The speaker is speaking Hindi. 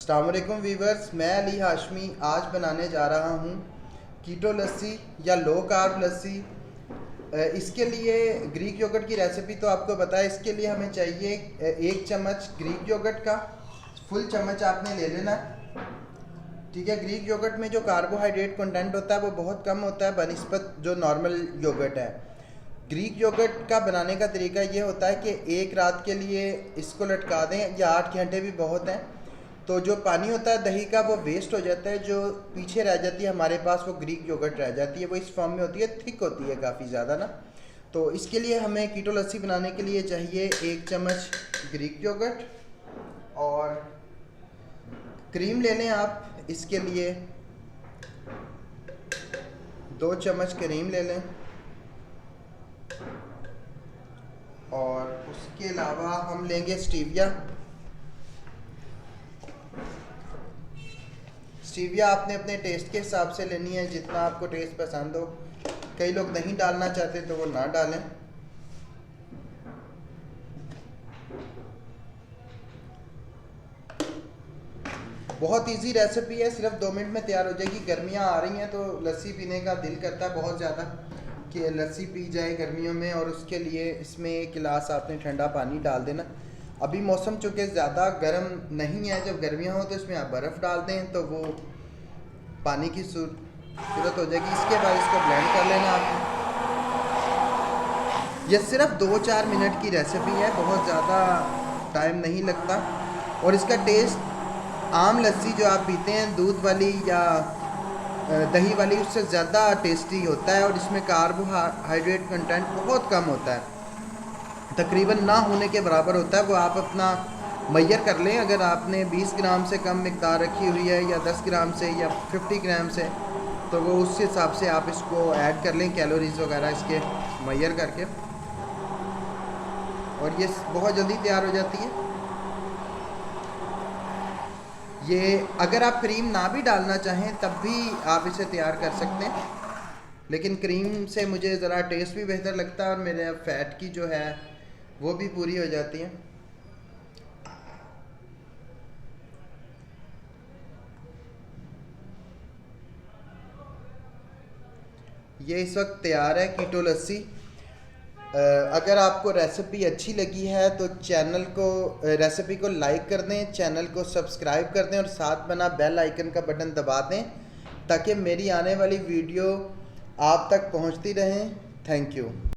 अस्सलाम वालेकुम वीवर्स, मैं अली हाशमी आज बनाने जा रहा हूँ कीटो लस्सी या लो कार्ब लस्सी। इसके लिए ग्रीक योगर्ट की रेसिपी तो आपको पता है। इसके लिए हमें चाहिए 1 चम्मच ग्रीक योगर्ट का फुल चम्मच आपने ले लेना है। ठीक है, ग्रीक योगर्ट में जो कार्बोहाइड्रेट कंटेंट होता है वो बहुत कम होता है बनिस्बत जो नॉर्मल योगर्ट है। ग्रीक योगर्ट का बनाने का तरीका ये होता है कि एक रात के लिए इसको लटका दें या 8 घंटे भी बहुत हैं। तो जो पानी होता है दही का वो वेस्ट हो जाता है, जो पीछे रह जाती है हमारे पास वो ग्रीक योगर्ट रह जाती है। वो इस फॉर्म में होती है, थिक होती है काफ़ी ज़्यादा ना। तो इसके लिए हमें कीटो लस्सी बनाने के लिए चाहिए 1 चम्मच ग्रीक योगर्ट और क्रीम ले लें आप। इसके लिए 2 चम्मच क्रीम ले लें और उसके अलावा हम लेंगे स्टीविया। स्टीविया आपने अपने टेस्ट के हिसाब से लेनी है, जितना आपको टेस्ट पसंद हो। कई लोग नहीं डालना चाहते तो वो ना डालें। बहुत इजी रेसिपी है, सिर्फ 2 मिनट में तैयार हो जाएगी। गर्मियाँ आ रही हैं तो लस्सी पीने का दिल करता है बहुत ज़्यादा कि लस्सी पी जाए गर्मियों में, और उसके लिए इसमें 1 गिलास आपने ठंडा पानी डाल देना। अभी मौसम चूँकि ज़्यादा गर्म नहीं है, जब गर्मियाँ हो तो इसमें आप बर्फ़ डाल दें तो वो पानी की सूरत हो जाएगी। इसके बाद इसको ब्लेंड कर लेना आपने। यह सिर्फ 2-4 मिनट की रेसिपी है, बहुत ज़्यादा टाइम नहीं लगता। और इसका टेस्ट आम लस्सी जो आप पीते हैं दूध वाली या दही वाली, उससे ज़्यादा टेस्टी होता है। और इसमें कार्बोहाइड्रेट कंटेंट बहुत कम होता है, तकरीबन ना होने के बराबर होता है। वो आप अपना मैयर कर लें। अगर आपने 20 ग्राम से कम मिकदार रखी हुई है या 10 ग्राम से या 50 ग्राम से, तो वो उस हिसाब से आप इसको ऐड कर लें, कैलोरीज वगैरह इसके मैयर करके। और ये बहुत जल्दी तैयार हो जाती है। ये अगर आप क्रीम ना भी डालना चाहें तब भी आप इसे तैयार कर सकते हैं, लेकिन क्रीम से मुझे ज़रा टेस्ट भी बेहतर लगता है और मेरे फ़ैट की जो है वो भी पूरी हो जाती है। ये इस वक्त तैयार है कीटो लस्सी। अगर आपको रेसिपी अच्छी लगी है तो रेसिपी को लाइक कर दें, चैनल को सब्सक्राइब कर दें और साथ बना बेल आइकन का बटन दबा दें ताकि मेरी आने वाली वीडियो आप तक पहुंचती रहें। Thank you.